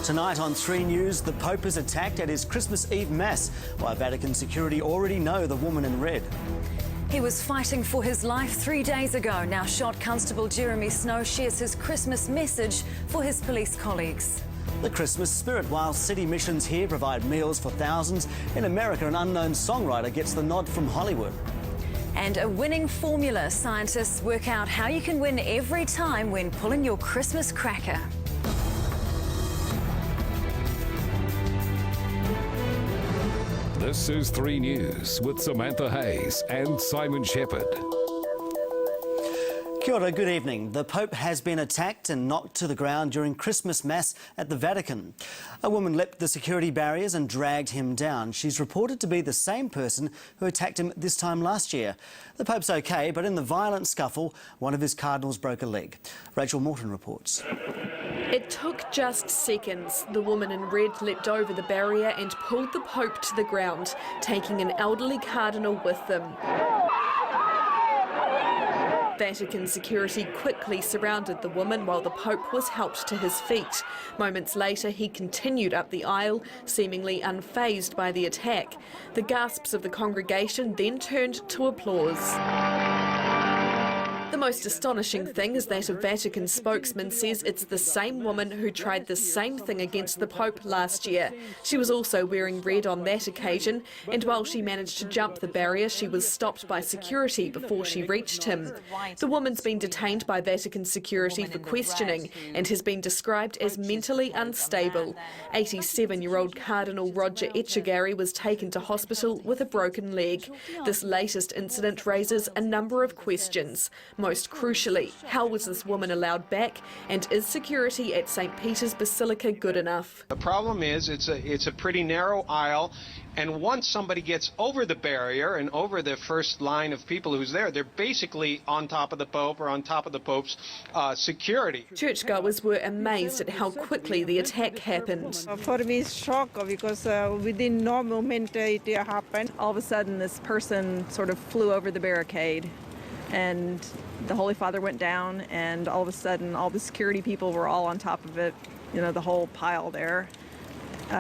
Tonight on 3 News, the Pope is attacked at his Christmas Eve Mass, while Vatican security already know the woman in red. He was fighting for his life 3 days ago. Now shot Constable Jeremy Snow shares his Christmas message for his police colleagues. The Christmas spirit. While city missions here provide meals for thousands, in America an unknown songwriter gets the nod from Hollywood. And a winning formula. Scientists work out how you can win every time when pulling your Christmas cracker. This is 3 News with Samantha Hayes and Simon Shepherd. Kia ora, good evening. The Pope has been attacked and knocked to the ground during Christmas Mass at the Vatican. A woman leapt the security barriers and dragged him down. She's reported to be the same person who attacked him this time last year. The Pope's okay, but in the violent scuffle, one of his cardinals broke a leg. Rachel Morton reports. It took just seconds. The woman in red leapt over the barrier and pulled the Pope to the ground, taking an elderly cardinal with them. Vatican security quickly surrounded the woman while the Pope was helped to his feet. Moments later, he continued up the aisle, seemingly unfazed by the attack. The gasps of the congregation then turned to applause. The most astonishing thing is that a Vatican spokesman says it's the same woman who tried the same thing against the Pope last year. She was also wearing red on that occasion, and while she managed to jump the barrier, she was stopped by security before she reached him. The woman's been detained by Vatican security for questioning and has been described as mentally unstable. 87-year-old Cardinal Roger Etchegaray was taken to hospital with a broken leg. This latest incident raises a number of questions. Most crucially, how was this woman allowed back, and is security at St. Peter's Basilica good enough? The problem is it's a pretty narrow aisle, and once somebody gets over the barrier and over the first line of people who's there, they're basically on top of the Pope or on top of the Pope's security. Churchgoers were amazed at how quickly the attack happened. For me, it's shock because within no moment it happened. All of a sudden, this person sort of flew over the barricade, and the Holy Father went down, and all of a sudden all the security people were all on top of it, you know, the whole pile there,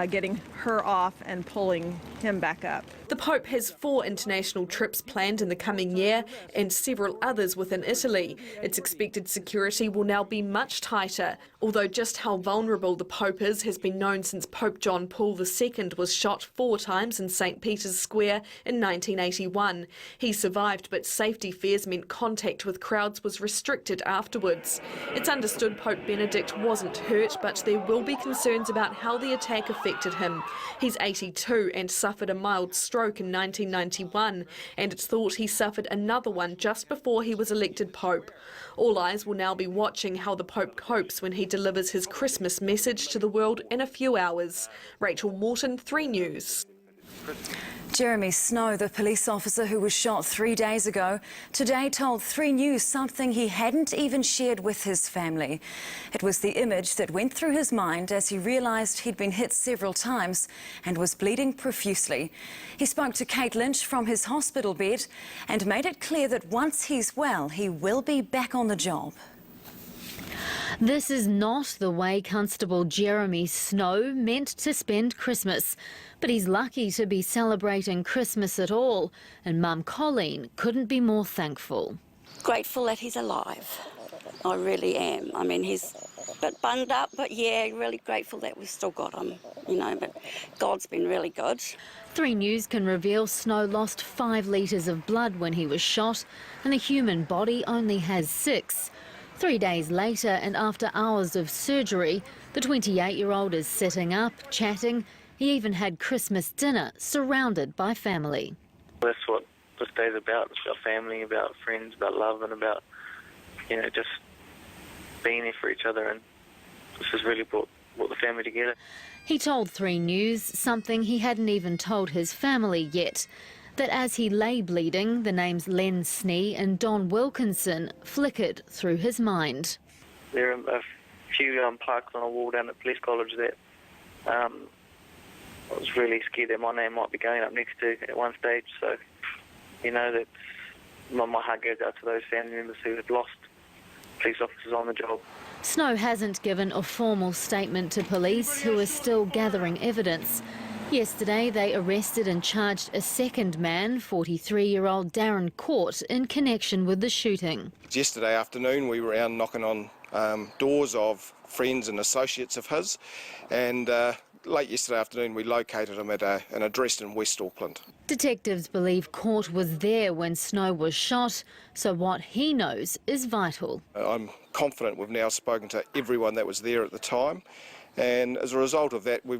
getting her off and pulling him back up. The Pope has 4 international trips planned in the coming year and several others within Italy. It's expected security will now be much tighter, although just how vulnerable the Pope is has been known since Pope John Paul II was shot 4 times in St. Peter's Square in 1981. He survived, but safety fears meant contact with crowds was restricted afterwards. It's understood Pope Benedict wasn't hurt, but there will be concerns about how the attack affected him. He's 82 and suffered a mild stroke in 1991, and it's thought he suffered another one just before he was elected Pope. All eyes will now be watching how the Pope copes when he delivers his Christmas message to the world in a few hours. Rachel Morton, 3 News. Jeremy Snow, the police officer who was shot 3 days ago, today told 3 News something he hadn't even shared with his family. It was the image that went through his mind as he realised he'd been hit several times and was bleeding profusely. He spoke to Kate Lynch from his hospital bed and made it clear that once he's well, he will be back on the job. This is not the way Constable Jeremy Snow meant to spend Christmas. But he's lucky to be celebrating Christmas at all, and Mum Colleen couldn't be more thankful. Grateful that he's alive. I really am. I mean, he's a bit bunged up, but yeah, really grateful that we've still got him, you know, but God's been really good. 3 News can reveal Snow lost 5 litres of blood when he was shot, and the human body only has 6. 3 days later, and after hours of surgery, the 28-year-old is sitting up, chatting. He even had Christmas dinner surrounded by family. That's what this day's about. It's about family, about friends, about love, and about, you know, just being there for each other. And this has really brought the family together. He told 3 News something he hadn't even told his family yet, that as he lay bleeding, the names Len Snee and Don Wilkinson flickered through his mind. There are a few plaques on a wall down at Police College that I was really scared that my name might be going up next to at one stage. So, you know, that my heart goes out to those family members who have lost police officers on the job. Snow hasn't given a formal statement to police, who are still gathering evidence. Yesterday, they arrested and charged a second man, 43-year-old Darren Court, in connection with the shooting. Yesterday afternoon, we were out knocking on doors of friends and associates of his, and late yesterday afternoon we located him at an address in West Auckland. Detectives believe Court was there when Snow was shot, so what he knows is vital. I'm confident we've now spoken to everyone that was there at the time, and as a result of that, we're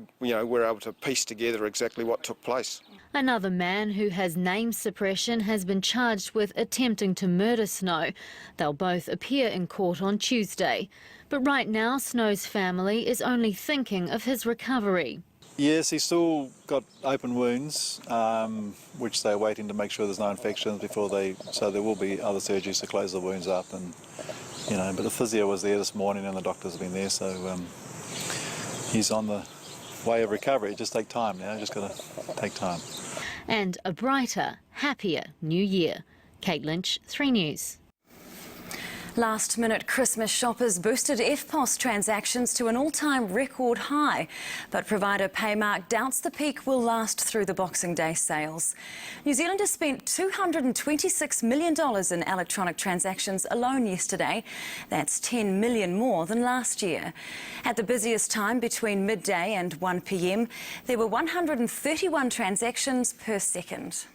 able to piece together exactly what took place. Another man who has name suppression has been charged with attempting to murder Snow. They'll both appear in court on Tuesday. But right now, Snow's family is only thinking of his recovery. Yes, he's still got open wounds, which they're waiting to make sure there's no infections so there will be other surgeries to close the wounds up, and but the physio was there this morning and the doctors have been there, so he's on the way of recovery. It just takes time now, just got to take time. And a brighter, happier new year. Kate Lynch, 3 News. Last-minute Christmas shoppers boosted EFTPOS transactions to an all-time record high, but provider Paymark doubts the peak will last through the Boxing Day sales. New Zealand has spent $226 million in electronic transactions alone yesterday. That's 10 million more than last year. At the busiest time between midday and 1 p.m, there were 131 transactions per second.